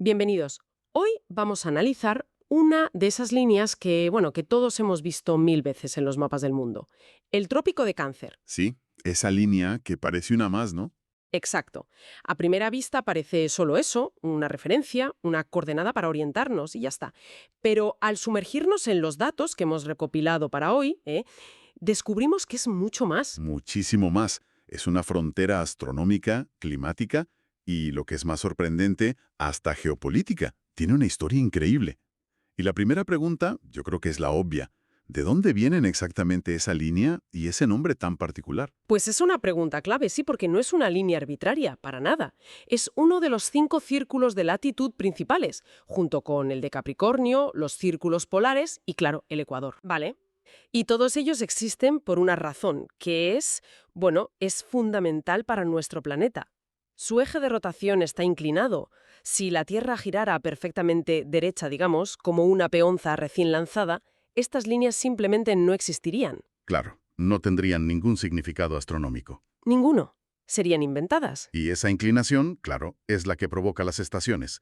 Bienvenidos. Hoy vamos a analizar una de esas líneas que todos hemos visto mil veces en los mapas del mundo. El Trópico de Cáncer. Sí, esa línea que parece una más, ¿no? Exacto. A primera vista parece solo eso, una referencia, una coordenada para orientarnos y ya está. Pero al sumergirnos en los datos que hemos recopilado para hoy, descubrimos que es mucho más. Muchísimo más. Es una frontera astronómica, climática y, lo que es más sorprendente, hasta geopolítica. Tiene una historia increíble. Y la primera pregunta, yo creo que es la obvia. ¿De dónde vienen exactamente esa línea y ese nombre tan particular? Pues es una pregunta clave, sí, porque no es una línea arbitraria, para nada. Es uno de los 5 círculos de latitud principales, junto con el de Capricornio, los círculos polares y, claro, el Ecuador. ¿Vale? Y todos ellos existen por una razón, que es fundamental para nuestro planeta. Su eje de rotación está inclinado. Si la Tierra girara perfectamente derecha, digamos, como una peonza recién lanzada, estas líneas simplemente no existirían. Claro, no tendrían ningún significado astronómico. Ninguno. Serían inventadas. Y esa inclinación, claro, es la que provoca las estaciones.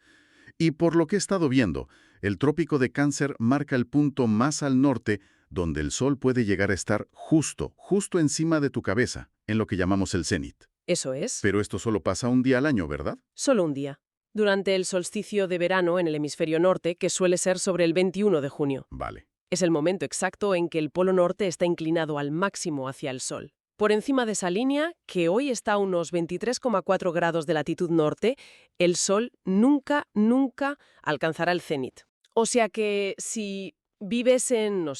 Y por lo que he estado viendo, el Trópico de Cáncer marca el punto más al norte donde el Sol puede llegar a estar justo encima de tu cabeza, en lo que llamamos el cénit. Eso es. Pero esto solo pasa un día al año, ¿verdad? Solo un día. Durante el solsticio de verano en el hemisferio norte, que suele ser sobre el 21 de junio. Vale. Es el momento exacto en que el polo norte está inclinado al máximo hacia el Sol. Por encima de esa línea, que hoy está a unos 23,4 grados de latitud norte, el Sol nunca alcanzará el cenit. O sea que si vives en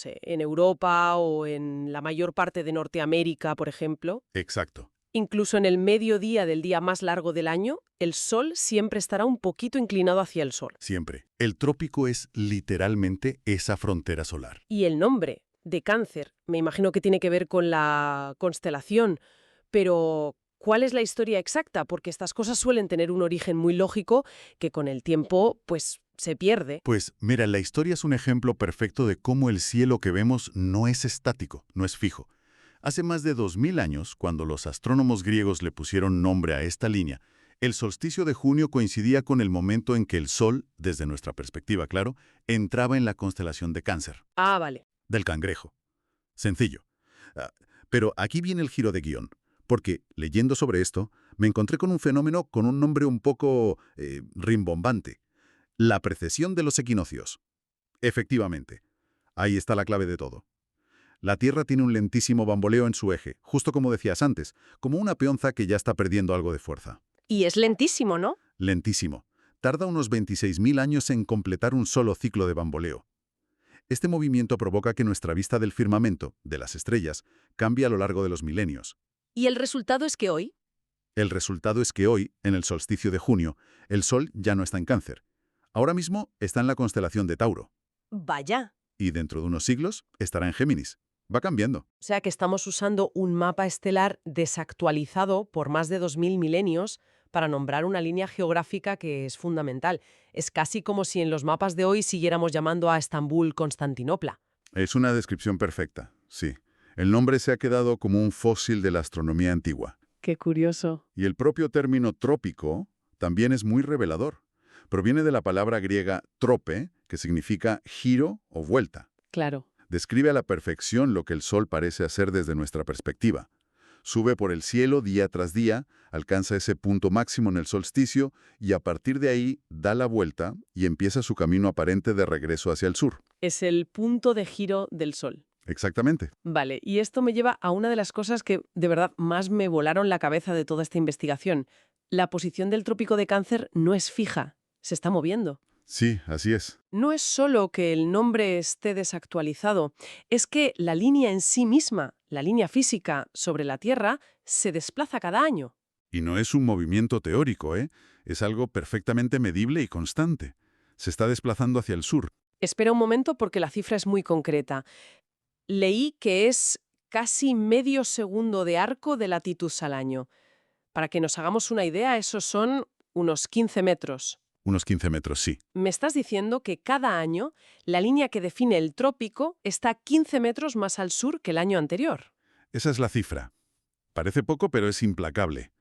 Europa o en la mayor parte de Norteamérica, por ejemplo, Exacto. incluso en el mediodía del día más largo del año, el Sol siempre estará un poquito inclinado hacia el Sol. Siempre. El trópico es literalmente esa frontera solar. Y el nombre de Cáncer, me imagino que tiene que ver con la constelación, pero ¿cuál es la historia exacta? Porque estas cosas suelen tener un origen muy lógico que con el tiempo, se pierde. Pues mira, la historia es un ejemplo perfecto de cómo el cielo que vemos no es estático, no es fijo. Hace más de 2000 años, cuando los astrónomos griegos le pusieron nombre a esta línea, el solsticio de junio coincidía con el momento en que el Sol, desde nuestra perspectiva, claro, entraba en la constelación de Cáncer. Ah, vale. Del cangrejo. Sencillo. Pero aquí viene el giro de guión, porque, leyendo sobre esto, me encontré con un fenómeno con un nombre un poco rimbombante. La precesión de los equinoccios. Efectivamente. Ahí está la clave de todo. La Tierra tiene un lentísimo bamboleo en su eje, justo como decías antes, como una peonza que ya está perdiendo algo de fuerza. Y es lentísimo, ¿no? Lentísimo. Tarda unos 26.000 años en completar un solo ciclo de bamboleo. Este movimiento provoca que nuestra vista del firmamento, de las estrellas, cambie a lo largo de los milenios. ¿Y el resultado es que hoy? El resultado es que hoy, en el solsticio de junio, el Sol ya no está en Cáncer. Ahora mismo está en la constelación de Tauro. Vaya. Y dentro de unos siglos estará en Géminis. Va cambiando. O sea que estamos usando un mapa estelar desactualizado por más de 2000 milenios para nombrar una línea geográfica que es fundamental. Es casi como si en los mapas de hoy siguiéramos llamando a Estambul Constantinopla. Es una descripción perfecta, sí. El nombre se ha quedado como un fósil de la astronomía antigua. Qué curioso. Y el propio término trópico también es muy revelador. Proviene de la palabra griega trope, que significa giro o vuelta. Claro. Describe a la perfección lo que el Sol parece hacer desde nuestra perspectiva. Sube por el cielo día tras día, alcanza ese punto máximo en el solsticio y a partir de ahí da la vuelta y empieza su camino aparente de regreso hacia el sur. Es el punto de giro del Sol. Exactamente. Vale, y esto me lleva a una de las cosas que de verdad más me volaron la cabeza de toda esta investigación. La posición del Trópico de Cáncer no es fija, se está moviendo. Sí, así es. No es solo que el nombre esté desactualizado, es que la línea en sí misma, la línea física sobre la Tierra, se desplaza cada año. Y no es un movimiento teórico, ¿eh? Es algo perfectamente medible y constante. Se está desplazando hacia el sur. Espera un momento porque la cifra es muy concreta. Leí que es casi medio segundo de arco de latitud al año. Para que nos hagamos una idea, esos son unos 15 metros. Unos 15 metros, sí. Me estás diciendo que cada año la línea que define el trópico está 15 metros más al sur que el año anterior. Esa es la cifra. Parece poco, pero es implacable.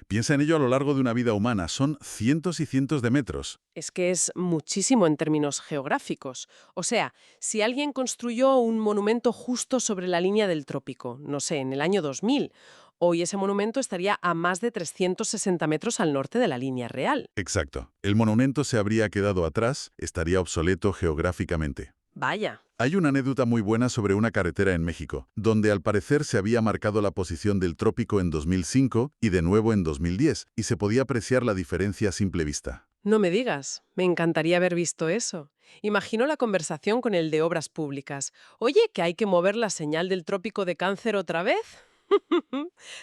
Piensa en ello a lo largo de una vida humana. Son cientos y cientos de metros. Es que es muchísimo en términos geográficos. O sea, si alguien construyó un monumento justo sobre la línea del trópico, no sé, en el año 2000, hoy ese monumento estaría a más de 360 metros al norte de la línea real. Exacto. El monumento se habría quedado atrás, estaría obsoleto geográficamente. Vaya. Hay una anécdota muy buena sobre una carretera en México, donde al parecer se había marcado la posición del trópico en 2005 y de nuevo en 2010, y se podía apreciar la diferencia a simple vista. No me digas, me encantaría haber visto eso. Imagino la conversación con el de Obras Públicas. Oye, que hay que mover la señal del trópico de Cáncer otra vez.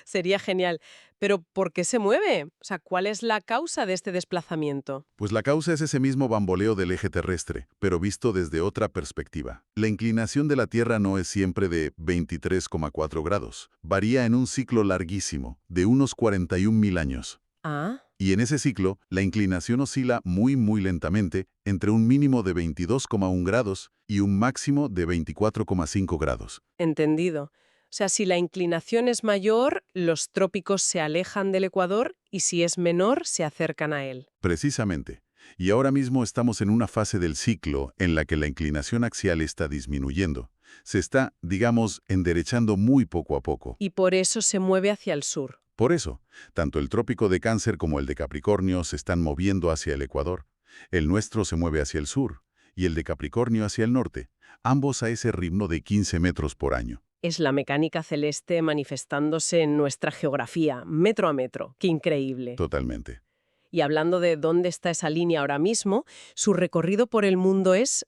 Sería genial. Pero ¿por qué se mueve? O sea, ¿cuál es la causa de este desplazamiento? Pues la causa es ese mismo bamboleo del eje terrestre, pero visto desde otra perspectiva. La inclinación de la Tierra no es siempre de 23,4 grados. Varía en un ciclo larguísimo, de unos 41.000 años. Ah, Y en ese ciclo, la inclinación oscila muy lentamente entre un mínimo de 22,1 grados y un máximo de 24,5 grados. entendido. O sea, si la inclinación es mayor, los trópicos se alejan del ecuador y si es menor, se acercan a él. Precisamente. Y ahora mismo estamos en una fase del ciclo en la que la inclinación axial está disminuyendo. Se está, digamos, enderechando muy poco a poco. Y por eso se mueve hacia el sur. Por eso, tanto el trópico de Cáncer como el de Capricornio se están moviendo hacia el ecuador. El nuestro se mueve hacia el sur y el de Capricornio hacia el norte, ambos a ese ritmo de 15 metros por año. Es la mecánica celeste manifestándose en nuestra geografía, metro a metro. ¡Qué increíble! Totalmente. Y hablando de dónde está esa línea ahora mismo, su recorrido por el mundo es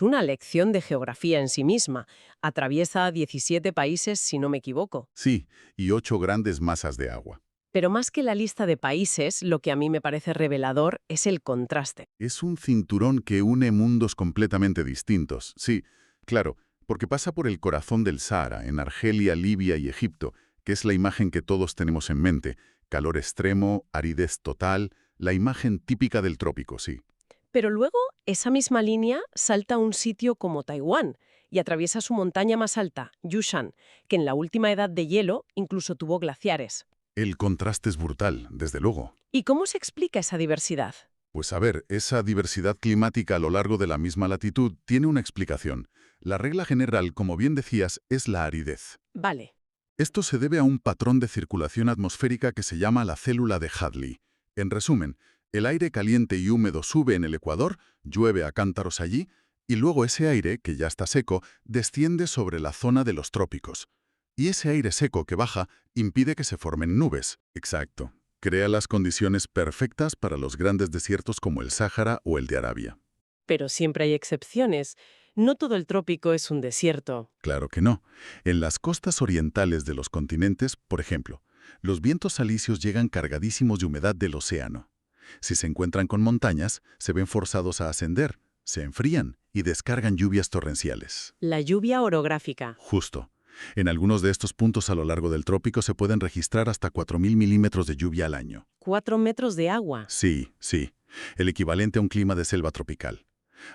una lección de geografía en sí misma. Atraviesa 17 países, si no me equivoco. Sí, y 8 grandes masas de agua. Pero más que la lista de países, lo que a mí me parece revelador es el contraste. Es un cinturón que une mundos completamente distintos. Sí, claro, porque pasa por el corazón del Sáhara, en Argelia, Libia y Egipto, que es la imagen que todos tenemos en mente. Calor extremo, aridez total, la imagen típica del trópico, sí. Pero luego, esa misma línea salta a un sitio como Taiwán y atraviesa su montaña más alta, Yushan, que en la última edad de hielo incluso tuvo glaciares. El contraste es brutal, desde luego. ¿Y cómo se explica esa diversidad? Pues a ver, esa diversidad climática a lo largo de la misma latitud tiene una explicación. La regla general, como bien decías, es la aridez. Vale. Esto se debe a un patrón de circulación atmosférica que se llama la célula de Hadley. En resumen, el aire caliente y húmedo sube en el ecuador, llueve a cántaros allí, y luego ese aire, que ya está seco, desciende sobre la zona de los trópicos. Y ese aire seco que baja impide que se formen nubes. Exacto. Crea las condiciones perfectas para los grandes desiertos como el Sáhara o el de Arabia. Pero siempre hay excepciones. No todo el trópico es un desierto. Claro que no. En las costas orientales de los continentes, por ejemplo, los vientos alisios llegan cargadísimos de humedad del océano. Si se encuentran con montañas, se ven forzados a ascender, se enfrían y descargan lluvias torrenciales. La lluvia orográfica. Justo. En algunos de estos puntos a lo largo del trópico se pueden registrar hasta 4.000 milímetros de lluvia al año. 4 metros de agua. Sí, el equivalente a un clima de selva tropical.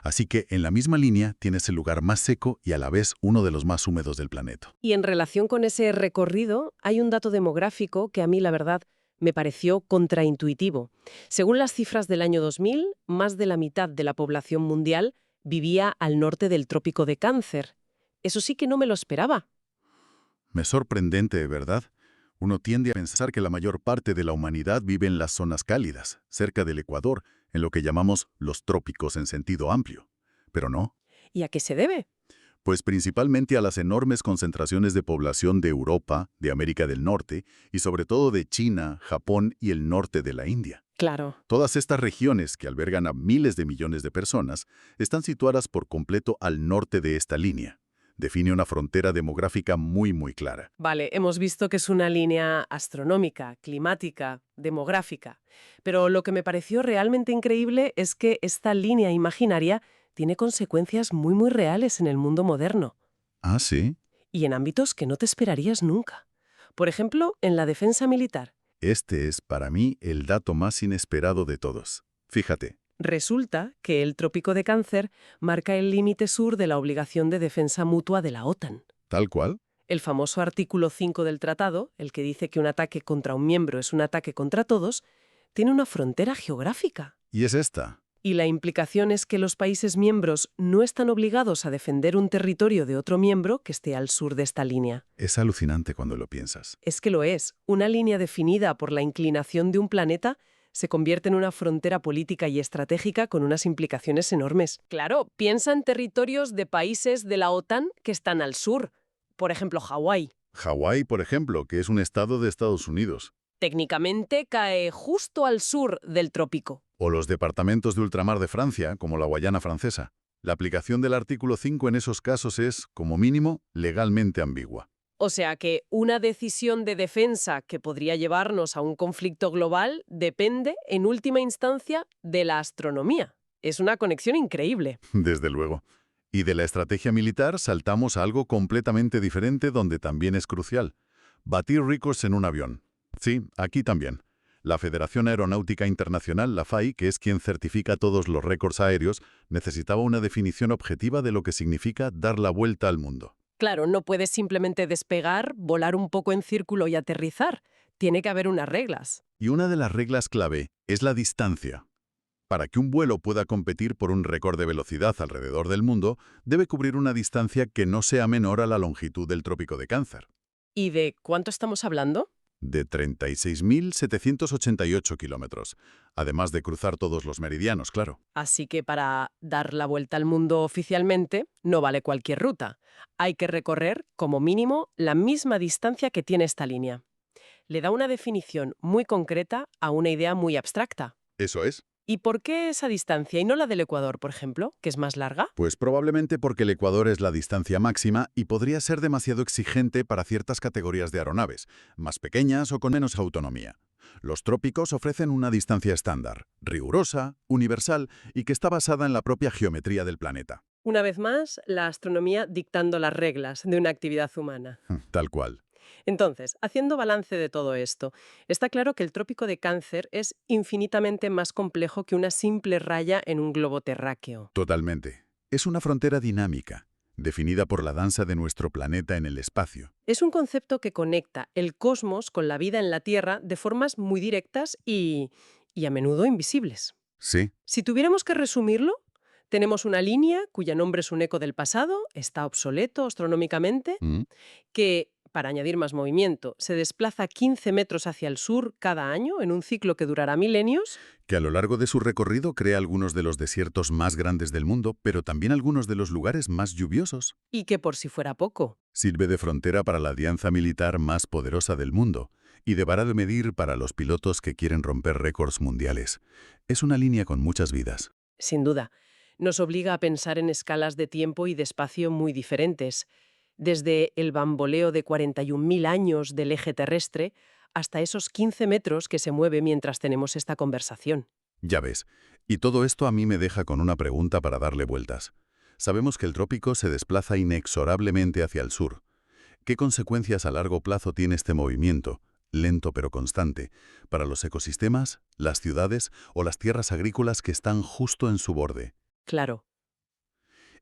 Así que en la misma línea tienes el lugar más seco y a la vez uno de los más húmedos del planeta. Y en relación con ese recorrido, hay un dato demográfico que a mí, la verdad, me pareció contraintuitivo. Según las cifras del año 2000, más de la mitad de la población mundial vivía al norte del trópico de Cáncer. Eso sí que no me lo esperaba. Me sorprendente, ¿verdad? Uno tiende a pensar que la mayor parte de la humanidad vive en las zonas cálidas, cerca del Ecuador, en lo que llamamos los trópicos en sentido amplio. Pero no. ¿Y a qué se debe? Pues principalmente a las enormes concentraciones de población de Europa, de América del Norte y sobre todo de China, Japón y el norte de la India. Claro. Todas estas regiones, que albergan a miles de millones de personas, están situadas por completo al norte de esta línea. Define una frontera demográfica muy clara. Vale, hemos visto que es una línea astronómica, climática, demográfica. Pero lo que me pareció realmente increíble es que esta línea imaginaria tiene consecuencias muy reales en el mundo moderno. ¿Ah, sí? Y en ámbitos que no te esperarías nunca. Por ejemplo, en la defensa militar. Este es, para mí, el dato más inesperado de todos. Fíjate. Resulta que el trópico de Cáncer marca el límite sur de la obligación de defensa mutua de la OTAN. ¿Tal cual? El famoso artículo 5 del tratado, el que dice que un ataque contra un miembro es un ataque contra todos, tiene una frontera geográfica. Y es esta. Y la implicación es que los países miembros no están obligados a defender un territorio de otro miembro que esté al sur de esta línea. Es alucinante cuando lo piensas. Es que lo es. Una línea definida por la inclinación de un planeta se convierte en una frontera política y estratégica con unas implicaciones enormes. Claro, piensa en territorios de países de la OTAN que están al sur. Por ejemplo, Hawái. Hawái, por ejemplo, que es un estado de Estados Unidos. Técnicamente cae justo al sur del trópico. O los departamentos de ultramar de Francia, como la Guayana francesa. La aplicación del artículo 5 en esos casos es, como mínimo, legalmente ambigua. O sea que una decisión de defensa que podría llevarnos a un conflicto global depende, en última instancia, de la astronomía. Es una conexión increíble. Desde luego. Y de la estrategia militar saltamos a algo completamente diferente donde también es crucial. Batir récords en un avión. Sí, aquí también. La Federación Aeronáutica Internacional, la FAI, que es quien certifica todos los récords aéreos, necesitaba una definición objetiva de lo que significa dar la vuelta al mundo. Claro, no puedes simplemente despegar, volar un poco en círculo y aterrizar. Tiene que haber unas reglas. Y una de las reglas clave es la distancia. Para que un vuelo pueda competir por un récord de velocidad alrededor del mundo, debe cubrir una distancia que no sea menor a la longitud del Trópico de Cáncer. ¿Y de cuánto estamos hablando? De 36.788 kilómetros, además de cruzar todos los meridianos, claro. Así que para dar la vuelta al mundo oficialmente, no vale cualquier ruta. Hay que recorrer, como mínimo, la misma distancia que tiene esta línea. Le da una definición muy concreta a una idea muy abstracta. Eso es. ¿Y por qué esa distancia y no la del Ecuador, por ejemplo, que es más larga? Pues probablemente porque el Ecuador es la distancia máxima y podría ser demasiado exigente para ciertas categorías de aeronaves, más pequeñas o con menos autonomía. Los trópicos ofrecen una distancia estándar, rigurosa, universal y que está basada en la propia geometría del planeta. Una vez más, la astronomía dictando las reglas de una actividad humana. Tal cual. Entonces, haciendo balance de todo esto, está claro que el Trópico de Cáncer es infinitamente más complejo que una simple raya en un globo terráqueo. Totalmente. Es una frontera dinámica, definida por la danza de nuestro planeta en el espacio. Es un concepto que conecta el cosmos con la vida en la Tierra de formas muy directas y a menudo invisibles. Sí. Si tuviéramos que resumirlo, tenemos una línea cuyo nombre es un eco del pasado, está obsoleto astronómicamente, que, para añadir más movimiento, se desplaza 15 metros hacia el sur cada año en un ciclo que durará milenios. Que a lo largo de su recorrido crea algunos de los desiertos más grandes del mundo, pero también algunos de los lugares más lluviosos. Y que, por si fuera poco, Sirve de frontera para la alianza militar más poderosa del mundo y de vara de medir para los pilotos que quieren romper récords mundiales. Es una línea con muchas vidas. sin duda, nos obliga a pensar en escalas de tiempo y de espacio muy diferentes, desde el bamboleo de 41.000 años del eje terrestre hasta esos 15 metros que se mueve mientras tenemos esta conversación. Ya ves, y todo esto a mí me deja con una pregunta para darle vueltas. Sabemos que el trópico se desplaza inexorablemente hacia el sur. ¿Qué consecuencias a largo plazo tiene este movimiento, lento pero constante, para los ecosistemas, las ciudades o las tierras agrícolas que están justo en su borde? Claro.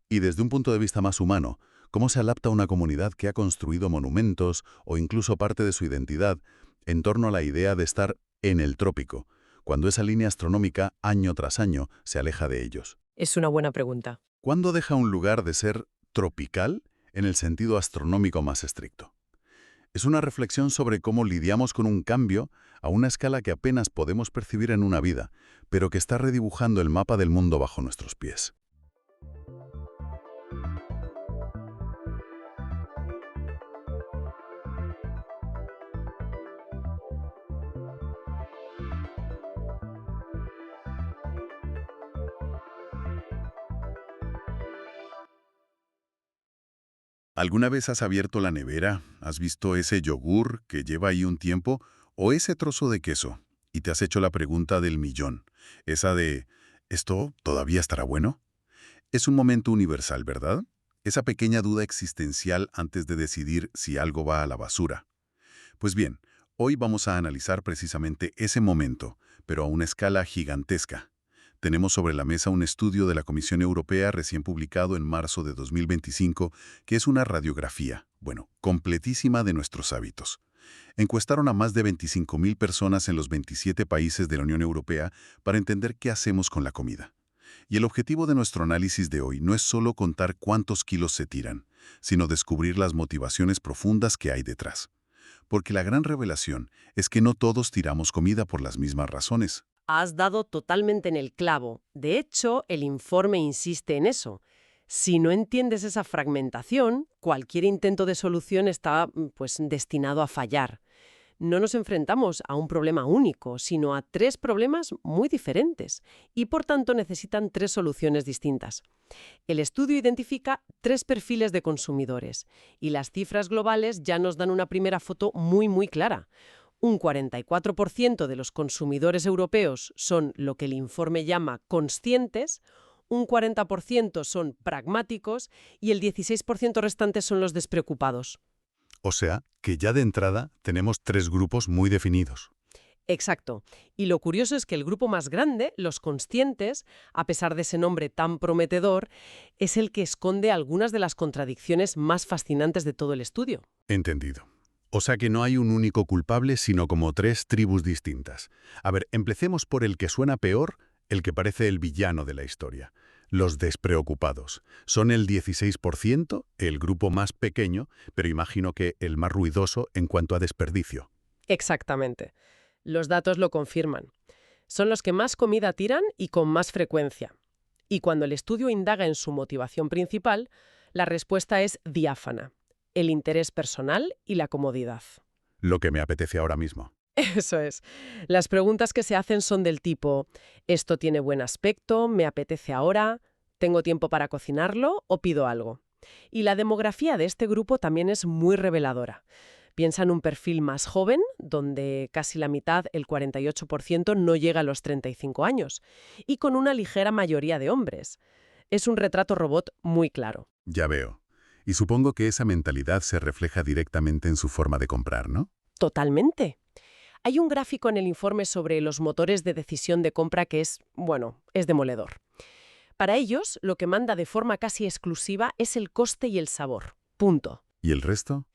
Y desde un punto de vista más humano, ¿cómo se adapta una comunidad que ha construido monumentos o incluso parte de su identidad en torno a la idea de estar en el trópico, cuando esa línea astronómica, año tras año, se aleja de ellos? Es una buena pregunta. ¿Cuándo deja un lugar de ser tropical en el sentido astronómico más estricto? Es una reflexión sobre cómo lidiamos con un cambio a una escala que apenas podemos percibir en una vida, pero que está redibujando el mapa del mundo bajo nuestros pies. ¿Alguna vez has abierto la nevera, has visto ese yogur que lleva ahí un tiempo o ese trozo de queso y te has hecho la pregunta del millón? Esa de, ¿esto todavía estará bueno? Es un momento universal, ¿verdad? Esa pequeña duda existencial antes de decidir si algo va a la basura. Pues bien, hoy vamos a analizar precisamente ese momento, pero a una escala gigantesca. Tenemos sobre la mesa un estudio de la Comisión Europea recién publicado en marzo de 2025, que es una radiografía, completísima de nuestros hábitos. Encuestaron a más de 25.000 personas en los 27 países de la Unión Europea para entender qué hacemos con la comida. Y el objetivo de nuestro análisis de hoy no es solo contar cuántos kilos se tiran, sino descubrir las motivaciones profundas que hay detrás. Porque la gran revelación es que no todos tiramos comida por las mismas razones. Has dado totalmente en el clavo. De hecho, el informe insiste en eso. Si no entiendes esa fragmentación, cualquier intento de solución está, destinado a fallar. No nos enfrentamos a un problema único, sino a 3 problemas muy diferentes y, por tanto, necesitan 3 soluciones distintas. El estudio identifica 3 perfiles de consumidores y las cifras globales ya nos dan una primera foto muy clara. Un 44% de los consumidores europeos son lo que el informe llama conscientes, un 40% son pragmáticos y el 16% restante son los despreocupados. O sea, que ya de entrada tenemos 3 grupos muy definidos. Exacto. Y lo curioso es que el grupo más grande, los conscientes, a pesar de ese nombre tan prometedor, es el que esconde algunas de las contradicciones más fascinantes de todo el estudio. Entendido. O sea que no hay un único culpable, sino como 3 tribus distintas. A ver, empecemos por el que suena peor, el que parece el villano de la historia. Los despreocupados. Son el 16%, el grupo más pequeño, pero imagino que el más ruidoso en cuanto a desperdicio. Exactamente. Los datos lo confirman. Son los que más comida tiran y con más frecuencia. Y cuando el estudio indaga en su motivación principal, la respuesta es diáfana: el interés personal y la comodidad. Lo que me apetece ahora mismo. Eso es. Las preguntas que se hacen son del tipo: ¿esto tiene buen aspecto? ¿Me apetece ahora? ¿Tengo tiempo para cocinarlo o pido algo? Y la demografía de este grupo también es muy reveladora. Piensa en un perfil más joven, donde casi la mitad, el 48%, no llega a los 35 años, y con una ligera mayoría de hombres. Es un retrato robot muy claro. Ya veo. Y supongo que esa mentalidad se refleja directamente en su forma de comprar, ¿no? Totalmente. Hay un gráfico en el informe sobre los motores de decisión de compra que es demoledor. Para ellos, lo que manda de forma casi exclusiva es el coste y el sabor. Punto. ¿Y el resto?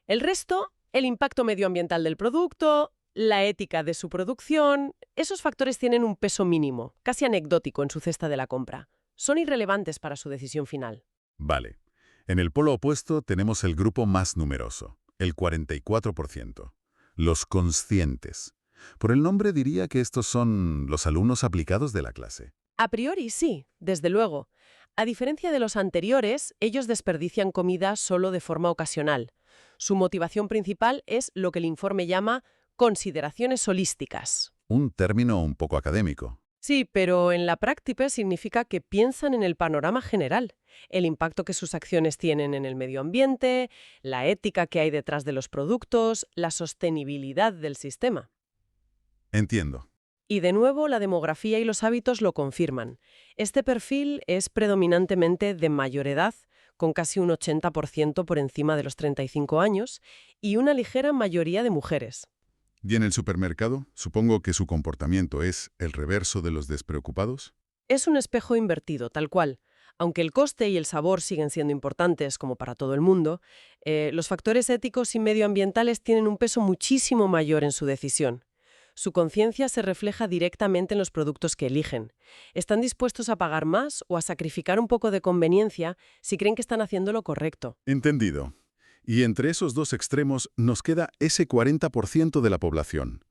El resto, el impacto medioambiental del producto, la ética de su producción, esos factores tienen un peso mínimo, casi anecdótico en su cesta de la compra. Son irrelevantes para su decisión final. Vale. En el polo opuesto tenemos el grupo más numeroso, el 44%. Los conscientes. Por el nombre diría que estos son los alumnos aplicados de la clase. A priori sí, desde luego. A diferencia de los anteriores, ellos desperdician comida solo de forma ocasional. Su motivación principal es lo que el informe llama consideraciones holísticas. Un término un poco académico. Sí, pero en la práctica significa que piensan en el panorama general, el impacto que sus acciones tienen en el medio ambiente, la ética que hay detrás de los productos, la sostenibilidad del sistema. Entiendo. Y de nuevo, la demografía y los hábitos lo confirman. Este perfil es predominantemente de mayor edad, con casi un 80% por encima de los 35 años, y una ligera mayoría de mujeres. ¿Y en el supermercado? Supongo que su comportamiento es el reverso de los despreocupados. Es un espejo invertido, tal cual. Aunque el coste y el sabor siguen siendo importantes, como para todo el mundo, los factores éticos y medioambientales tienen un peso muchísimo mayor en su decisión. Su conciencia se refleja directamente en los productos que eligen. Están dispuestos a pagar más o a sacrificar un poco de conveniencia si creen que están haciendo lo correcto. Entendido. Y entre esos dos extremos nos queda ese 40% de la población.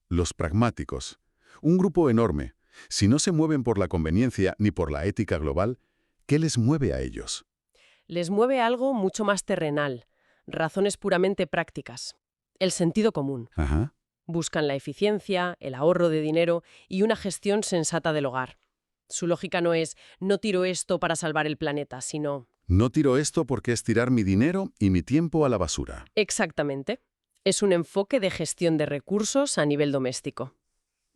Los pragmáticos. Un grupo enorme. Si no se mueven por la conveniencia ni por la ética global, ¿qué les mueve a ellos? Les mueve algo mucho más terrenal, razones puramente prácticas. El sentido común. Ajá. Buscan la eficiencia, el ahorro de dinero y una gestión sensata del hogar. Su lógica no es «no tiro esto para salvar el planeta», sino No tiro esto porque es tirar mi dinero y mi tiempo a la basura. exactamente. Es un enfoque de gestión de recursos a nivel doméstico.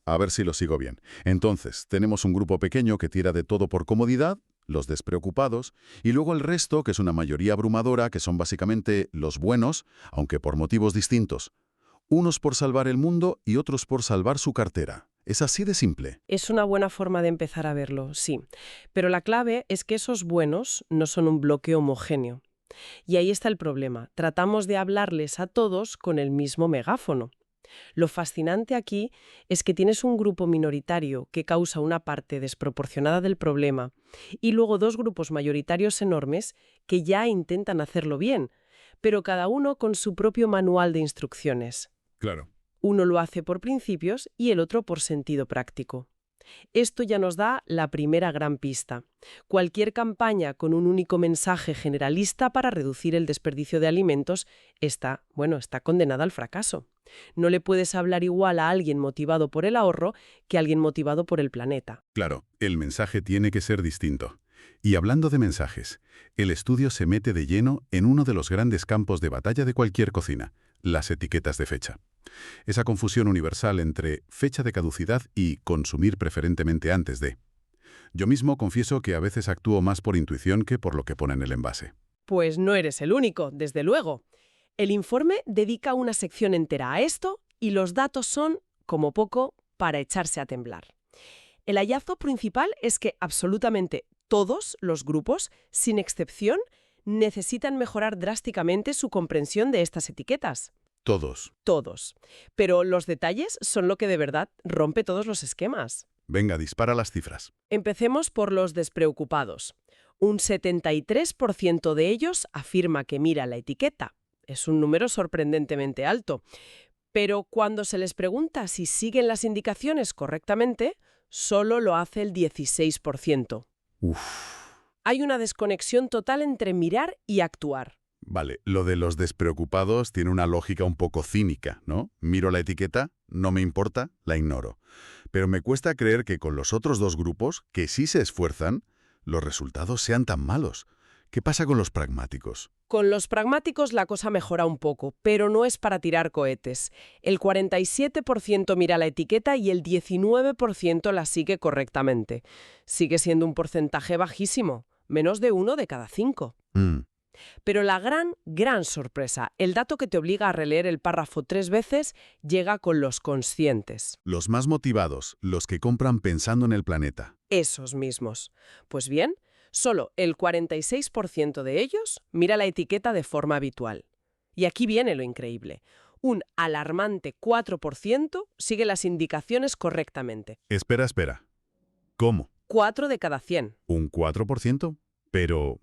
A ver si lo sigo bien. Entonces, tenemos un grupo pequeño que tira de todo por comodidad, los despreocupados, y luego el resto, que es una mayoría abrumadora, que son básicamente los buenos, aunque por motivos distintos. Unos por salvar el mundo y otros por salvar su cartera. Es así de simple. Es una buena forma de empezar a verlo, sí. Pero la clave es que esos buenos no son un bloque homogéneo. Y ahí está el problema. Tratamos de hablarles a todos con el mismo megáfono. Lo fascinante aquí es que tienes un grupo minoritario que causa una parte desproporcionada del problema y luego dos grupos mayoritarios enormes que ya intentan hacerlo bien, pero cada uno con su propio manual de instrucciones. Claro. Uno lo hace por principios y el otro por sentido práctico. Esto ya nos da la primera gran pista. Cualquier campaña con un único mensaje generalista para reducir el desperdicio de alimentos está condenada al fracaso. No le puedes hablar igual a alguien motivado por el ahorro que a alguien motivado por el planeta. Claro, el mensaje tiene que ser distinto. Y hablando de mensajes, el estudio se mete de lleno en uno de los grandes campos de batalla de cualquier cocina, las etiquetas de fecha. Esa confusión universal entre fecha de caducidad y consumir preferentemente antes de. Yo mismo confieso que a veces actúo más por intuición que por lo que pone en el envase. Pues no eres el único, desde luego. El informe dedica una sección entera a esto y los datos son, como poco, para echarse a temblar. El hallazgo principal es que absolutamente todos los grupos, sin excepción, necesitan mejorar drásticamente su comprensión de estas etiquetas. Todos. Todos. Pero los detalles son lo que de verdad rompe todos los esquemas. Venga, dispara las cifras. Empecemos por los despreocupados. Un 73% de ellos afirma que mira la etiqueta. Es un número sorprendentemente alto. Pero cuando se les pregunta si siguen las indicaciones correctamente, solo lo hace el 16%. Uf. Hay una desconexión total entre mirar y actuar. Vale, lo de los despreocupados tiene una lógica un poco cínica, ¿no? Miro la etiqueta, no me importa, la ignoro. Pero me cuesta creer que con los otros dos grupos, que sí se esfuerzan, los resultados sean tan malos. ¿Qué pasa con los pragmáticos? Con los pragmáticos la cosa mejora un poco, pero no es para tirar cohetes. El 47% mira la etiqueta y el 19% la sigue correctamente. Sigue siendo un porcentaje bajísimo, menos de 1 de cada 5. Pero la gran sorpresa, el dato que te obliga a releer el párrafo 3 veces, llega con los conscientes. Los más motivados, los que compran pensando en el planeta. Esos mismos. Pues bien, solo el 46% de ellos mira la etiqueta de forma habitual. Y aquí viene lo increíble. Un alarmante 4% sigue las indicaciones correctamente. Espera. ¿Cómo? 4 de cada 100. ¿Un 4%? Pero...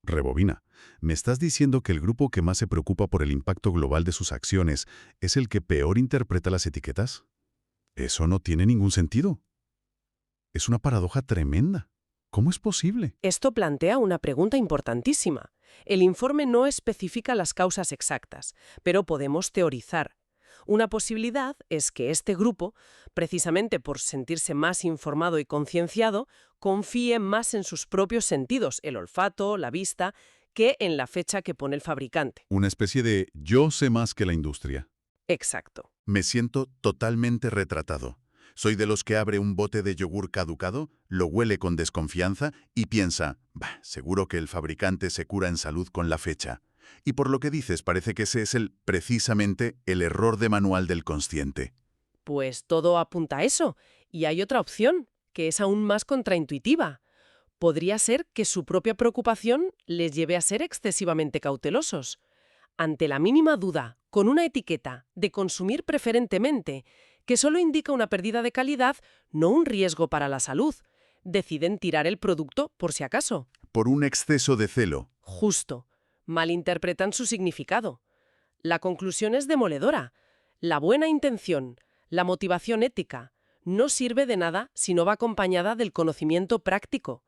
Rebobina. ¿Me estás diciendo que el grupo que más se preocupa por el impacto global de sus acciones es el que peor interpreta las etiquetas? Eso no tiene ningún sentido. Es una paradoja tremenda. ¿Cómo es posible? Esto plantea una pregunta importantísima. El informe no especifica las causas exactas, pero podemos teorizar. Una posibilidad es que este grupo, precisamente por sentirse más informado y concienciado, confíe más en sus propios sentidos, el olfato, la vista, que en la fecha que pone el fabricante. Una especie de yo sé más que la industria. Exacto. Me siento totalmente retratado. Soy de los que abre un bote de yogur caducado, lo huele con desconfianza y piensa, bah, seguro que el fabricante se cura en salud con la fecha. Y por lo que dices, parece que ese es precisamente el error de manual del consciente. Pues todo apunta a eso. Y hay otra opción, que es aún más contraintuitiva. Podría ser que su propia preocupación les lleve a ser excesivamente cautelosos. Ante la mínima duda, con una etiqueta de consumir preferentemente, que solo indica una pérdida de calidad, no un riesgo para la salud, deciden tirar el producto por si acaso. Por un exceso de celo. Justo. Malinterpretan su significado. La conclusión es demoledora. La buena intención, la motivación ética, no sirve de nada si no va acompañada del conocimiento práctico.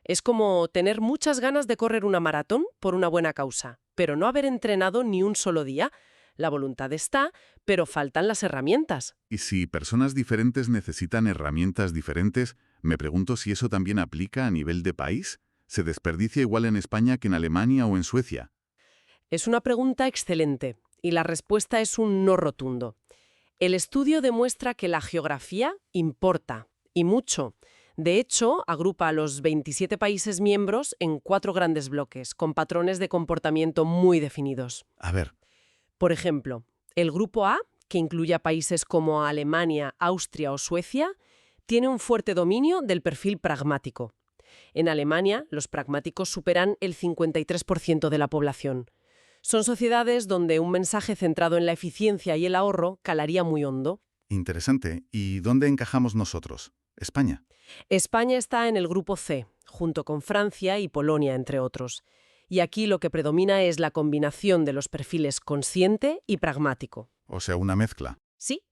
Es como tener muchas ganas de correr una maratón por una buena causa, pero no haber entrenado ni un solo día. La voluntad está, pero faltan las herramientas. Y si personas diferentes necesitan herramientas diferentes, me pregunto si eso también aplica a nivel de país. ¿Se desperdicia igual en España que en Alemania o en Suecia? Es una pregunta excelente, y la respuesta es un no rotundo. El estudio demuestra que la geografía importa, y mucho. De hecho, agrupa a los 27 países miembros en 4 grandes bloques, con patrones de comportamiento muy definidos. A ver. Por ejemplo, el grupo A, que incluye a países como Alemania, Austria o Suecia, tiene un fuerte dominio del perfil pragmático. En Alemania, los pragmáticos superan el 53% de la población. Son sociedades donde un mensaje centrado en la eficiencia y el ahorro calaría muy hondo. Interesante. ¿Y dónde encajamos nosotros? ¿España? España está en el grupo C, junto con Francia y Polonia, entre otros. Y aquí lo que predomina es la combinación de los perfiles consciente y pragmático. O sea, una mezcla. Sí,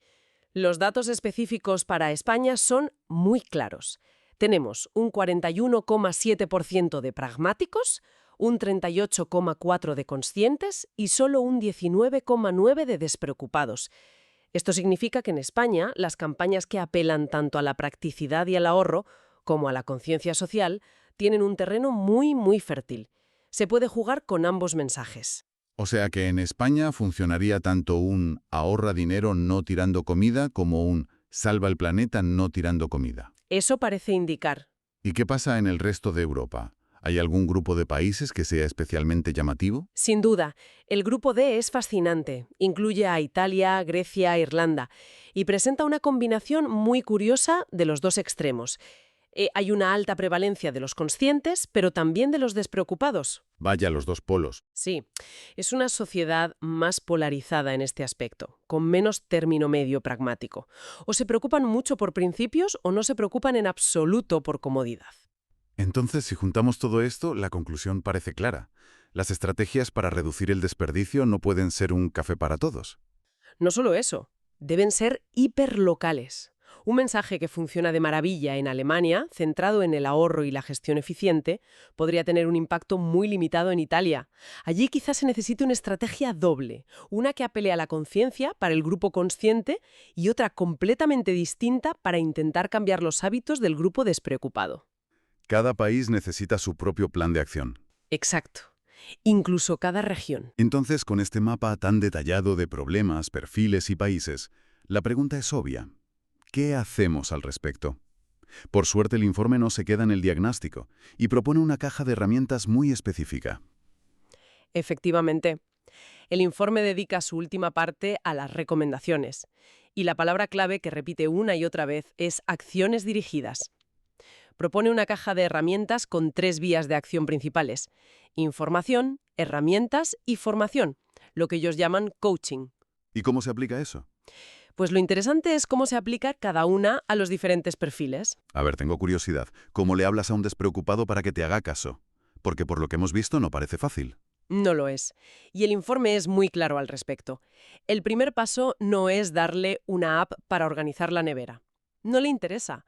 los datos específicos para España son muy claros. Tenemos un 41,7% de pragmáticos, un 38,4% de conscientes y solo un 19,9% de despreocupados. Esto significa que en España las campañas que apelan tanto a la practicidad y al ahorro como a la conciencia social tienen un terreno muy fértil. Se puede jugar con ambos mensajes. O sea que en España funcionaría tanto un ahorra dinero no tirando comida como un salva el planeta no tirando comida. Eso parece indicar. ¿Y qué pasa en el resto de Europa? ¿Hay algún grupo de países que sea especialmente llamativo? Sin duda, el grupo D es fascinante. Incluye a Italia, Grecia, Irlanda y presenta una combinación muy curiosa de los dos extremos. Hay una alta prevalencia de los conscientes, pero también de los despreocupados. Vaya, los dos polos. Sí, es una sociedad más polarizada en este aspecto, con menos término medio pragmático. O se preocupan mucho por principios o no se preocupan en absoluto por comodidad. Entonces, si juntamos todo esto, la conclusión parece clara. Las estrategias para reducir el desperdicio no pueden ser un café para todos. No solo eso, deben ser hiperlocales. Un mensaje que funciona de maravilla en Alemania, centrado en el ahorro y la gestión eficiente, podría tener un impacto muy limitado en Italia. Allí quizás se necesite una estrategia doble, una que apele a la conciencia para el grupo consciente y otra completamente distinta para intentar cambiar los hábitos del grupo despreocupado. Cada país necesita su propio plan de acción. Exacto. Incluso cada región. Entonces, con este mapa tan detallado de problemas, perfiles y países, la pregunta es obvia. ¿Qué hacemos al respecto? Por suerte, el informe no se queda en el diagnóstico y propone una caja de herramientas muy específica. Efectivamente. El informe dedica su última parte a las recomendaciones. Y la palabra clave que repite una y otra vez es acciones dirigidas. Propone una caja de herramientas con 3 vías de acción principales: información, herramientas y formación, lo que ellos llaman coaching. ¿Y cómo se aplica eso? Pues lo interesante es cómo se aplica cada una a los diferentes perfiles. A ver, tengo curiosidad. ¿Cómo le hablas a un despreocupado para que te haga caso? Porque por lo que hemos visto no parece fácil. No lo es. Y el informe es muy claro al respecto. El primer paso no es darle una app para organizar la nevera. No le interesa.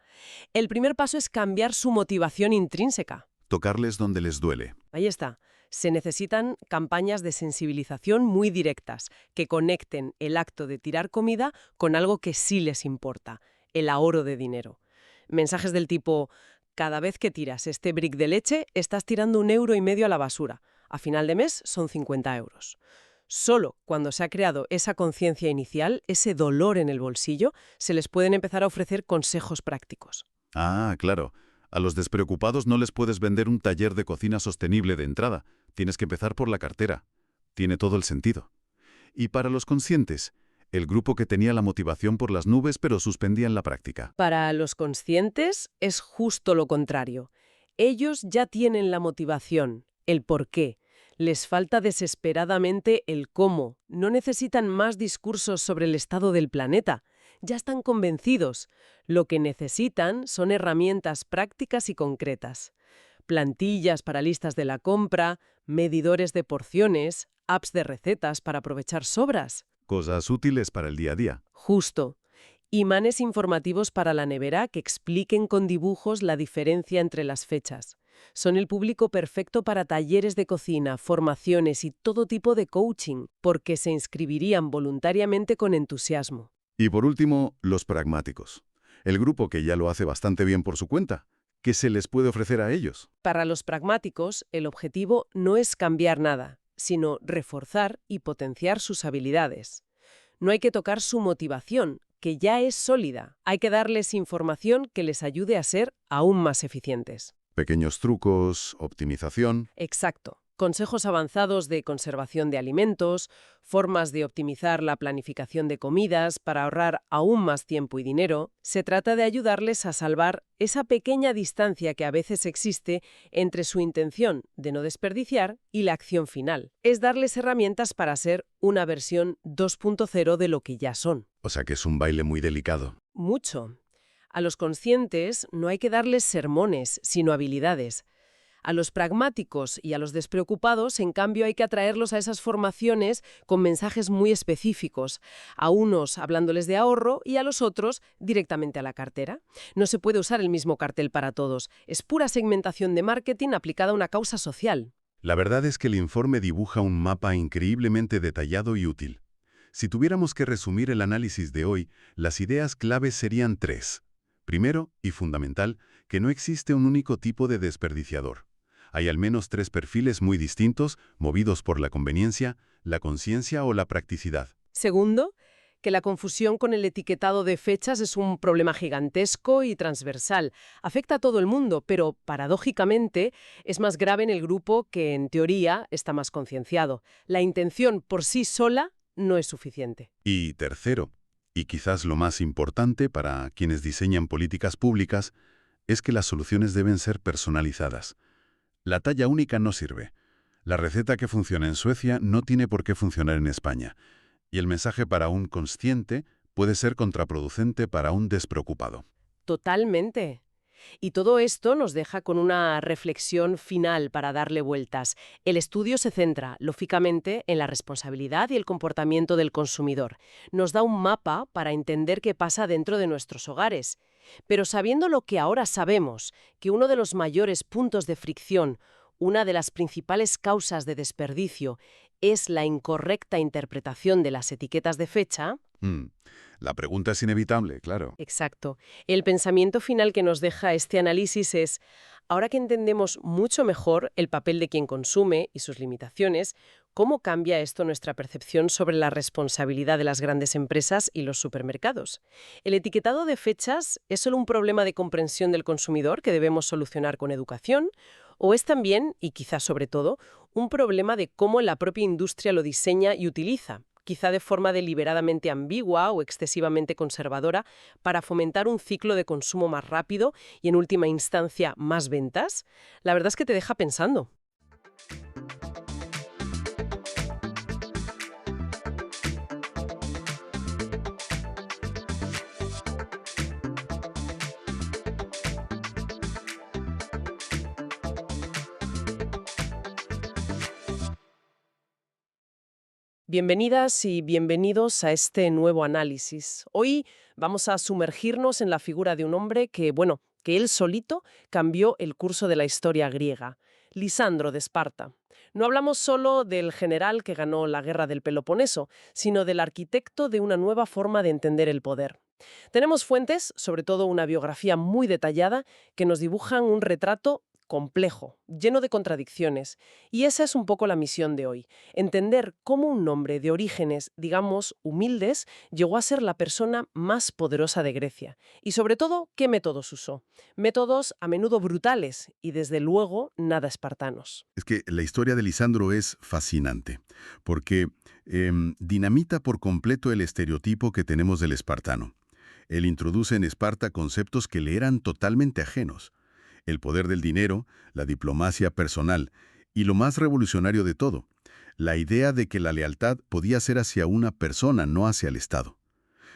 El primer paso es cambiar su motivación intrínseca. Tocarles donde les duele. Ahí está. Se necesitan campañas de sensibilización muy directas que conecten el acto de tirar comida con algo que sí les importa, el ahorro de dinero. Mensajes del tipo: cada vez que tiras este brick de leche, estás tirando 1,5 € a la basura. A final de mes son 50 euros. Solo cuando se ha creado esa conciencia inicial, ese dolor en el bolsillo, se les pueden empezar a ofrecer consejos prácticos. Ah, claro. A los despreocupados no les puedes vender un taller de cocina sostenible de entrada. Tienes que empezar por la cartera. Tiene todo el sentido. Y para los conscientes, el grupo que tenía la motivación por las nubes pero suspendían la práctica. Para los conscientes es justo lo contrario. Ellos ya tienen la motivación, el porqué. Les falta desesperadamente el cómo. No necesitan más discursos sobre el estado del planeta. Ya están convencidos. Lo que necesitan son herramientas prácticas y concretas. Plantillas para listas de la compra, medidores de porciones, apps de recetas para aprovechar sobras. Cosas útiles para el día a día. Justo. Imanes informativos para la nevera que expliquen con dibujos la diferencia entre las fechas. Son el público perfecto para talleres de cocina, formaciones y todo tipo de coaching, porque se inscribirían voluntariamente con entusiasmo. Y por último, los pragmáticos. El grupo que ya lo hace bastante bien por su cuenta. ¿Qué se les puede ofrecer a ellos? Para los pragmáticos, el objetivo no es cambiar nada, sino reforzar y potenciar sus habilidades. No hay que tocar su motivación, que ya es sólida. Hay que darles información que les ayude a ser aún más eficientes. Pequeños trucos, optimización. Exacto. Consejos avanzados de conservación de alimentos, formas de optimizar la planificación de comidas para ahorrar aún más tiempo y dinero. Se trata de ayudarles a salvar esa pequeña distancia que a veces existe entre su intención de no desperdiciar y la acción final. Es darles herramientas para ser una versión 2.0 de lo que ya son. O sea que es un baile muy delicado. Mucho. A los conscientes no hay que darles sermones, sino habilidades. A los pragmáticos y a los despreocupados, en cambio, hay que atraerlos a esas formaciones con mensajes muy específicos, a unos hablándoles de ahorro y a los otros directamente a la cartera. No se puede usar el mismo cartel para todos, es pura segmentación de marketing aplicada a una causa social. La verdad es que el informe dibuja un mapa increíblemente detallado y útil. Si tuviéramos que resumir el análisis de hoy, las ideas claves serían 3. Primero, y fundamental, que no existe un único tipo de desperdiciador. Hay al menos 3 perfiles muy distintos, movidos por la conveniencia, la conciencia o la practicidad. Segundo, que la confusión con el etiquetado de fechas es un problema gigantesco y transversal. Afecta a todo el mundo, pero, paradójicamente, es más grave en el grupo que, en teoría, está más concienciado. La intención por sí sola no es suficiente. Y tercero, y quizás lo más importante para quienes diseñan políticas públicas, es que las soluciones deben ser personalizadas. La talla única no sirve. La receta que funciona en Suecia no tiene por qué funcionar en España. Y el mensaje para un consciente puede ser contraproducente para un despreocupado. Totalmente. Y todo esto nos deja con una reflexión final para darle vueltas. El estudio se centra, lógicamente, en la responsabilidad y el comportamiento del consumidor. Nos da un mapa para entender qué pasa dentro de nuestros hogares. Pero sabiendo lo que ahora sabemos, que uno de los mayores puntos de fricción, una de las principales causas de desperdicio, es la incorrecta interpretación de las etiquetas de fecha. La pregunta es inevitable, claro. Exacto. El pensamiento final que nos deja este análisis es, ahora que entendemos mucho mejor el papel de quien consume y sus limitaciones, ¿cómo cambia esto nuestra percepción sobre la responsabilidad de las grandes empresas y los supermercados? ¿El etiquetado de fechas es solo un problema de comprensión del consumidor que debemos solucionar con educación? ¿O es también, y quizás sobre todo, un problema de cómo la propia industria lo diseña y utiliza? Quizá de forma deliberadamente ambigua o excesivamente conservadora, para fomentar un ciclo de consumo más rápido y, en última instancia, más ventas? La verdad es que te deja pensando. Bienvenidas y bienvenidos a este nuevo análisis. Hoy vamos a sumergirnos en la figura de un hombre que él solito cambió el curso de la historia griega, Lisandro de Esparta. No hablamos solo del general que ganó la guerra del Peloponeso, sino del arquitecto de una nueva forma de entender el poder. Tenemos fuentes, sobre todo una biografía muy detallada, que nos dibujan un retrato complejo, lleno de contradicciones. Y esa es un poco la misión de hoy, entender cómo un hombre de orígenes, digamos, humildes, llegó a ser la persona más poderosa de Grecia. Y sobre todo, ¿qué métodos usó? Métodos a menudo brutales y, desde luego, nada espartanos. Es que la historia de Lisandro es fascinante, porque dinamita por completo el estereotipo que tenemos del espartano. Él introduce en Esparta conceptos que le eran totalmente ajenos. El poder del dinero, la diplomacia personal y lo más revolucionario de todo, la idea de que la lealtad podía ser hacia una persona, no hacia el Estado.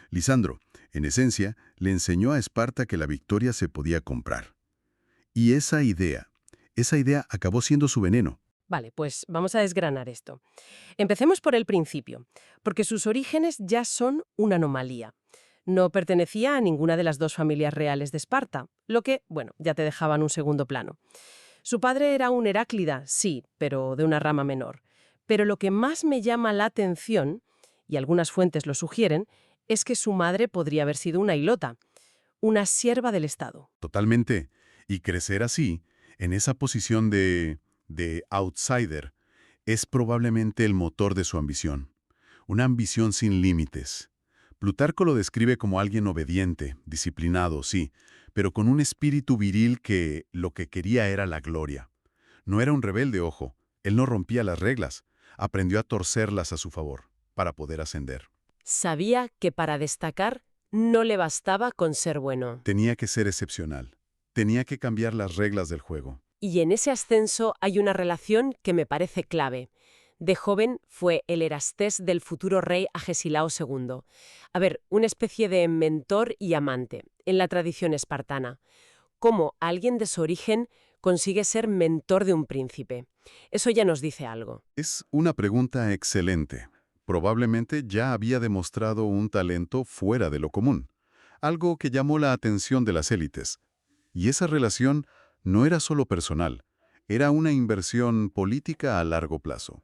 Lisandro, en esencia, le enseñó a Esparta que la victoria se podía comprar. Y esa idea acabó siendo su veneno. Vale, pues vamos a desgranar esto. Empecemos por el principio, porque sus orígenes ya son una anomalía. No pertenecía a ninguna de las dos familias reales de Esparta, lo que, ya te dejaba en un segundo plano. Su padre era un Heráclida, sí, pero de una rama menor. Pero lo que más me llama la atención, y algunas fuentes lo sugieren, es que su madre podría haber sido una hilota, una sierva del Estado. Totalmente. Y crecer así, en esa posición de outsider, es probablemente el motor de su ambición. Una ambición sin límites. Plutarco lo describe como alguien obediente, disciplinado, sí, pero con un espíritu viril que lo que quería era la gloria. No era un rebelde, ojo, Él no rompía las reglas, aprendió a torcerlas a su favor, para poder ascender. Sabía que para destacar no le bastaba con ser bueno. Tenía que ser excepcional. Tenía que cambiar las reglas del juego. Y en ese ascenso hay una relación que me parece clave. De joven fue el Erastés del futuro rey Agesilao II. A ver, una especie de mentor y amante, en la tradición espartana. Cómo alguien de su origen consigue ser mentor de un príncipe. Eso ya nos dice algo. Es una pregunta excelente. Probablemente ya había demostrado un talento fuera de lo común, algo que llamó la atención de las élites. Y esa relación no era solo personal, era una inversión política a largo plazo.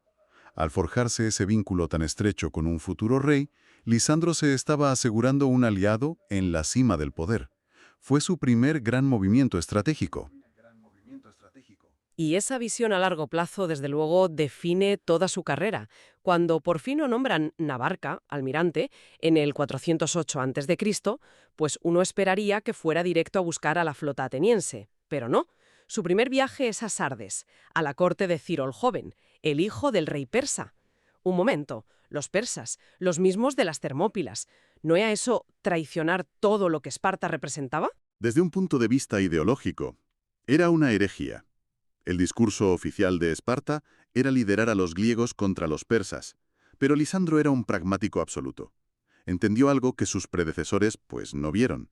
Al forjarse ese vínculo tan estrecho con un futuro rey, Lisandro se estaba asegurando un aliado en la cima del poder. Fue su primer gran movimiento estratégico. Y esa visión a largo plazo, desde luego, define toda su carrera. Cuando por fin lo nombran Nabarca, almirante, en el 408 a.C., pues uno esperaría que fuera directo a buscar a la flota ateniense. Pero no. Su primer viaje es a Sardes, a la corte de Ciro el Joven, el hijo del rey persa. Un momento, los persas, los mismos de las Termópilas. ¿No era eso traicionar todo lo que Esparta representaba? Desde un punto de vista ideológico, era una herejía. El discurso oficial de Esparta era liderar a los griegos contra los persas, pero Lisandro era un pragmático absoluto. Entendió algo que sus predecesores, pues, no vieron,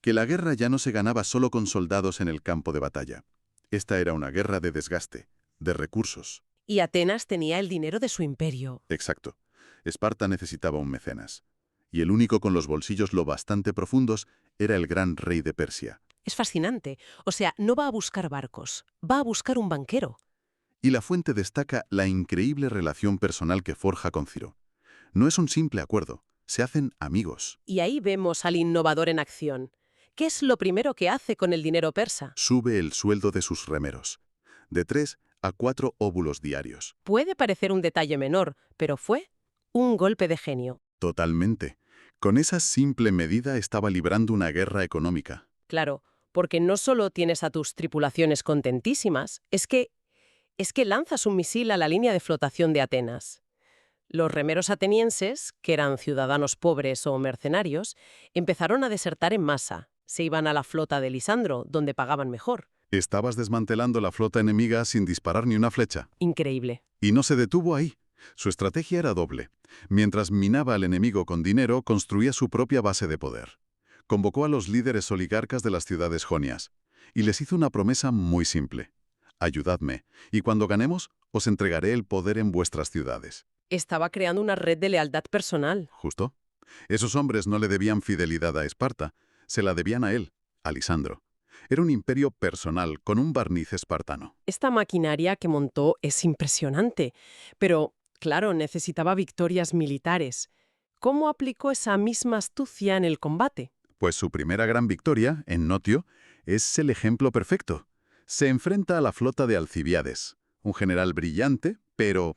que la guerra ya no se ganaba solo con soldados en el campo de batalla. Esta era una guerra de desgaste, de recursos. Y Atenas tenía el dinero de su imperio. Exacto. Esparta necesitaba un mecenas. Y el único con los bolsillos lo bastante profundos era el gran rey de Persia. Es fascinante. O sea, no va a buscar barcos, va a buscar un banquero. Y la fuente destaca la increíble relación personal que forja con Ciro. No es un simple acuerdo, se hacen amigos. Y ahí vemos al innovador en acción. ¿Qué es lo primero que hace con el dinero persa? Sube el sueldo de sus remeros, de 3 a 4 óvulos diarios. Puede parecer un detalle menor, pero fue un golpe de genio. Totalmente. Con esa simple medida estaba librando una guerra económica. Claro, porque no solo tienes a tus tripulaciones contentísimas, es que lanzas un misil a la línea de flotación de Atenas. Los remeros atenienses, que eran ciudadanos pobres o mercenarios, empezaron a desertar en masa. Se iban a la flota de Lisandro, donde pagaban mejor. Estabas desmantelando la flota enemiga sin disparar ni una flecha. Increíble. Y no se detuvo ahí. Su estrategia era doble. Mientras minaba al enemigo con dinero, construía su propia base de poder. Convocó a los líderes oligarcas de las ciudades jonias y les hizo una promesa muy simple. Ayudadme, y cuando ganemos, os entregaré el poder en vuestras ciudades. Estaba creando una red de lealtad personal. ¿Justo? Esos hombres no le debían fidelidad a Esparta, se la debían a él, a Lisandro. Era un imperio personal, con un barniz espartano. Esta maquinaria que montó es impresionante, pero, claro, necesitaba victorias militares. ¿Cómo aplicó esa misma astucia en el combate? Pues su primera gran victoria, en Notio, es el ejemplo perfecto. Se enfrenta a la flota de Alcibiades, un general brillante, pero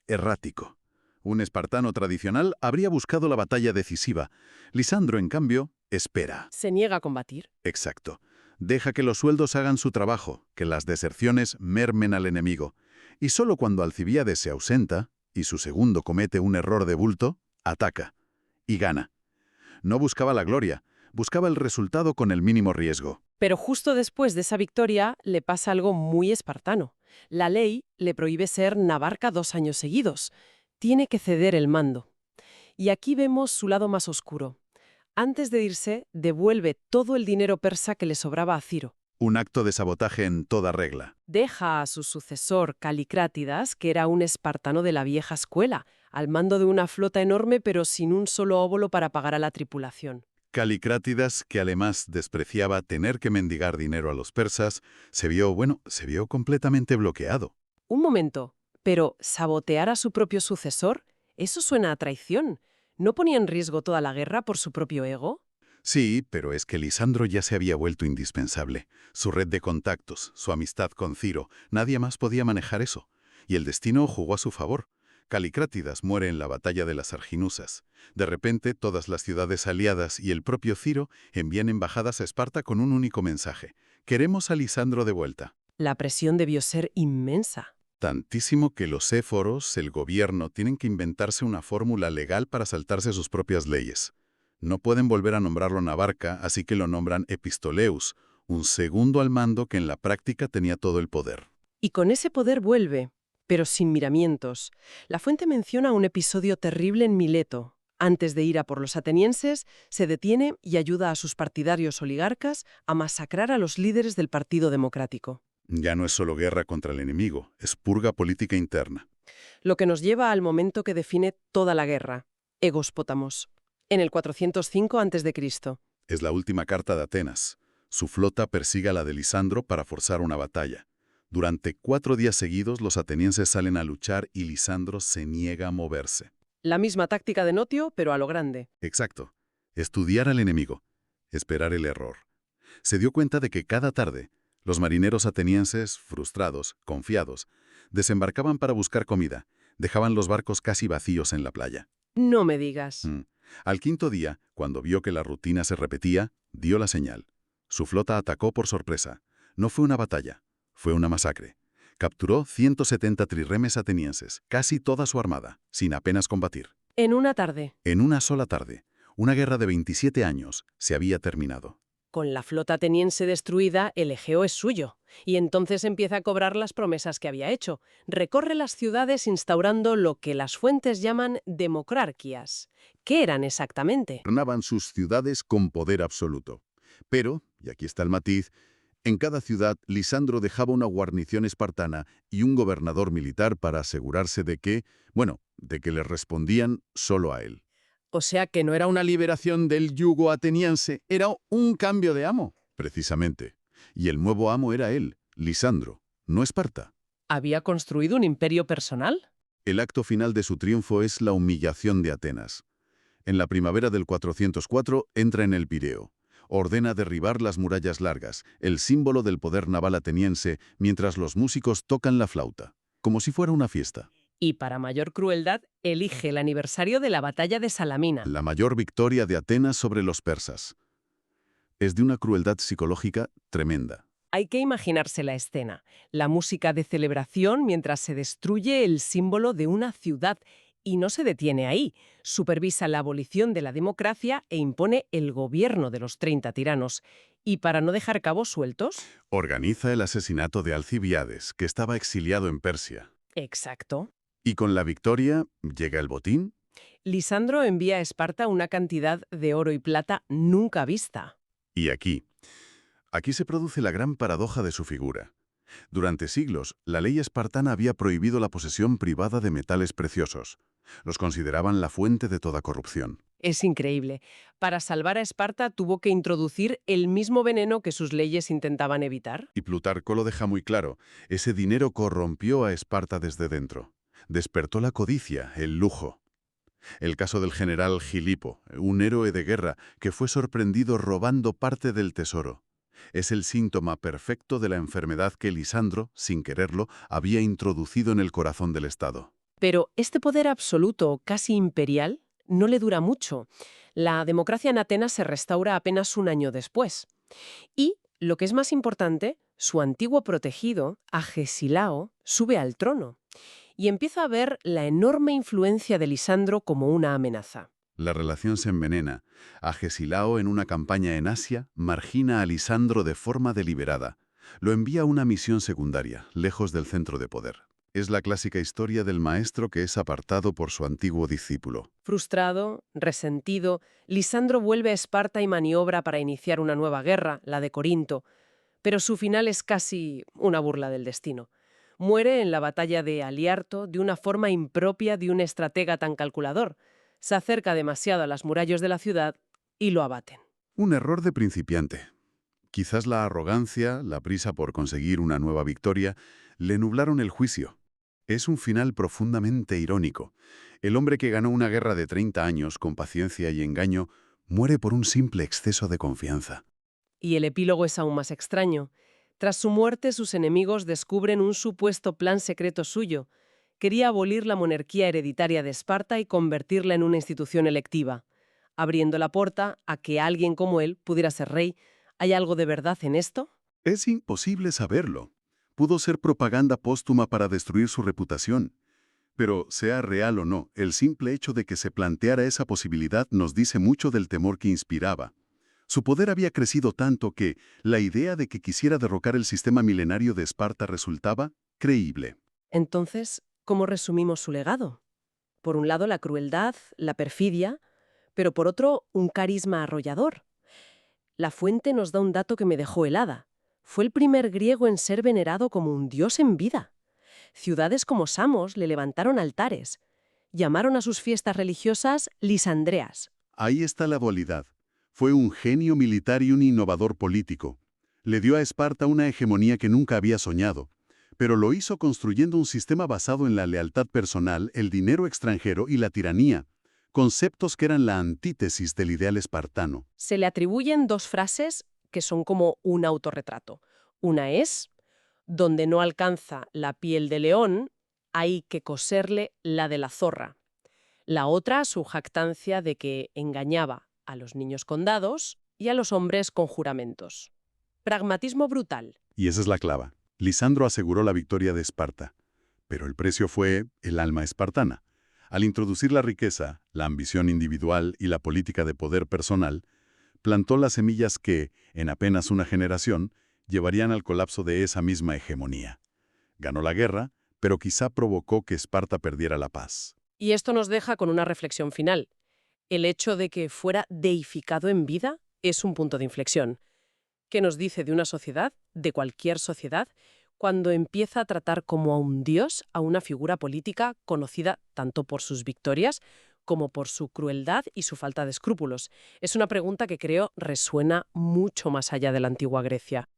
errático. Un espartano tradicional habría buscado la batalla decisiva. Lisandro, en cambio, espera. Se niega a combatir. Exacto. Deja que los sueldos hagan su trabajo, que las deserciones mermen al enemigo. Y solo cuando Alcibiades se ausenta, y su segundo comete un error de bulto, ataca. Y gana. No buscaba la gloria, buscaba el resultado con el mínimo riesgo. Pero justo después de esa victoria le pasa algo muy espartano. La ley le prohíbe ser navarca 2 años seguidos. Tiene que ceder el mando. Y aquí vemos su lado más oscuro. Antes de irse, devuelve todo el dinero persa que le sobraba a Ciro. Un acto de sabotaje en toda regla. Deja a su sucesor, Calicrátidas, que era un espartano de la vieja escuela, al mando de una flota enorme pero sin un solo óbolo para pagar a la tripulación. Calicrátidas, que además despreciaba tener que mendigar dinero a los persas, se vio completamente bloqueado. Un momento, pero ¿sabotear a su propio sucesor? Eso suena a traición. ¿No ponía en riesgo toda la guerra por su propio ego? Sí, pero es que Lisandro ya se había vuelto indispensable. Su red de contactos, su amistad con Ciro, nadie más podía manejar eso. Y el destino jugó a su favor. Calicrátidas muere en la batalla de las Arginusas. De repente, todas las ciudades aliadas y el propio Ciro envían embajadas a Esparta con un único mensaje. Queremos a Lisandro de vuelta. La presión debió ser inmensa. Tantísimo que los éforos, el gobierno, tienen que inventarse una fórmula legal para saltarse sus propias leyes. No pueden volver a nombrarlo Navarca, así que lo nombran Epistoleus, un segundo al mando que en la práctica tenía todo el poder. Y con ese poder vuelve, pero sin miramientos. La fuente menciona un episodio terrible en Mileto. Antes de ir a por los atenienses, se detiene y ayuda a sus partidarios oligarcas a masacrar a los líderes del Partido Democrático. Ya no es solo guerra contra el enemigo, es purga política interna. Lo que nos lleva al momento que define toda la guerra, Egóspotamos, en el 405 a.C. Es la última carta de Atenas. Su flota persigue a la de Lisandro para forzar una batalla. Durante 4 días seguidos los atenienses salen a luchar y Lisandro se niega a moverse. La misma táctica de Notio, pero a lo grande. Exacto. Estudiar al enemigo. Esperar el error. Se dio cuenta de que cada tarde los marineros atenienses, frustrados, confiados, desembarcaban para buscar comida. Dejaban los barcos casi vacíos en la playa. No me digas. Al 5.º día, cuando vio que la rutina se repetía, dio la señal. Su flota atacó por sorpresa. No fue una batalla, fue una masacre. Capturó 170 trirremes atenienses, casi toda su armada, sin apenas combatir. En una tarde. En una sola tarde, una guerra de 27 años se había terminado. Con la flota ateniense destruida, el Egeo es suyo. Y entonces empieza a cobrar las promesas que había hecho. Recorre las ciudades instaurando lo que las fuentes llaman democrarquias. ¿Qué eran exactamente? Gobernaban sus ciudades con poder absoluto. Pero, y aquí está el matiz, en cada ciudad Lisandro dejaba una guarnición espartana y un gobernador militar para asegurarse de que le respondían solo a él. O sea que no era una Liberación del yugo ateniense, era un cambio de amo. Precisamente. Y el nuevo amo era él, Lisandro, no Esparta. ¿Había construido un imperio personal? El acto final de su triunfo es la humillación de Atenas. En la primavera del 404 entra en el Pireo. Ordena derribar las murallas largas, el símbolo del poder naval ateniense, mientras los músicos tocan la flauta, como si fuera una fiesta. Y para mayor crueldad, elige el aniversario de la batalla de Salamina. La mayor victoria de Atenas sobre los persas. Es de una crueldad psicológica tremenda. Hay que imaginarse la escena, la música de celebración mientras se destruye el símbolo de una ciudad. Y no se detiene ahí. Supervisa la abolición de la democracia e impone el gobierno de los 30 tiranos. Y para no dejar cabos sueltos... Organiza el asesinato de Alcibiades, que estaba exiliado en Persia. Exacto. Y con la victoria llega el botín. Lisandro envía a Esparta una cantidad de oro y plata nunca vista. Y aquí se produce la gran paradoja de su figura. Durante siglos, la ley espartana había prohibido la posesión privada de metales preciosos. Los consideraban la fuente de toda corrupción. Es increíble. Para salvar a Esparta tuvo que introducir el mismo veneno que sus leyes intentaban evitar. Y Plutarco lo deja muy claro. Ese dinero corrompió a Esparta desde dentro. Despertó la codicia, el lujo. El caso del general Gilipo, un héroe de guerra que fue sorprendido robando parte del tesoro. Es el síntoma perfecto de la enfermedad que Lisandro, sin quererlo, había introducido en el corazón del Estado. Pero este poder absoluto, casi imperial, no le dura mucho. La democracia en Atenas se restaura apenas un año después. Y, lo que es más importante, su antiguo protegido, Agesilao, sube al trono. Y empieza a ver la enorme influencia de Lisandro como una amenaza. La relación se envenena. Agesilao, en una campaña en Asia, margina a Lisandro de forma deliberada. Lo envía a una misión secundaria, lejos del centro de poder. Es la clásica historia del maestro que es apartado por su antiguo discípulo. Frustrado, resentido, Lisandro vuelve a Esparta y maniobra para iniciar una nueva guerra, la de Corinto. Pero su final es casi una burla del destino. Muere en la batalla de Haliarto de una forma impropia de un estratega tan calculador. Se acerca demasiado a las murallas de la ciudad y lo abaten. Un error de principiante. Quizás la arrogancia, la prisa por conseguir una nueva victoria, le nublaron el juicio. Es un final profundamente irónico. El hombre que ganó una guerra de 30 años con paciencia y engaño muere por un simple exceso de confianza. Y el epílogo es aún más extraño. Tras su muerte, sus enemigos descubren un supuesto plan secreto suyo. Quería abolir la monarquía hereditaria de Esparta y convertirla en una institución electiva, abriendo la puerta a que alguien como él pudiera ser rey. ¿Hay algo de verdad en esto? Es imposible saberlo. pudo ser propaganda póstuma para destruir su reputación. Pero, sea real o no, el simple hecho de que se planteara esa posibilidad nos dice mucho del temor que inspiraba. Su poder había crecido tanto que la idea de que quisiera derrocar el sistema milenario de Esparta resultaba creíble. Entonces, ¿cómo resumimos su legado? Por un lado, la crueldad, la perfidia, pero por otro, un carisma arrollador. La fuente nos da un dato que me dejó helada. Fue el primer griego en ser venerado como un dios en vida. Ciudades como Samos le levantaron altares. Llamaron a sus fiestas religiosas lisandreas. Ahí está la dualidad. Fue un genio militar y un innovador político. Le dio a Esparta una hegemonía que nunca había soñado, pero lo hizo construyendo un sistema basado en la lealtad personal, el dinero extranjero y la tiranía, conceptos que eran la antítesis del ideal espartano. Se le atribuyen dos frases que son como un autorretrato. Una es: donde no alcanza la piel de león, hay que coserle la de la zorra. La otra, su jactancia de que engañaba a los niños con dados y a los hombres con juramentos. Pragmatismo brutal. Y esa es la clave. Lisandro aseguró la victoria de Esparta, pero el precio fue el alma espartana. Al introducir la riqueza, la ambición individual y la política de poder personal, plantó las semillas que, en apenas una generación, llevarían al colapso de esa misma hegemonía. Ganó la guerra, pero quizá provocó que Esparta perdiera la paz. Y esto nos deja con una reflexión final. El hecho de que fuera deificado en vida es un punto de inflexión. ¿Qué nos dice de una sociedad, de cualquier sociedad, cuando empieza a tratar como a un dios a una figura política conocida tanto por sus victorias como por su crueldad y su falta de escrúpulos? Es una pregunta que creo resuena mucho más allá de la antigua Grecia.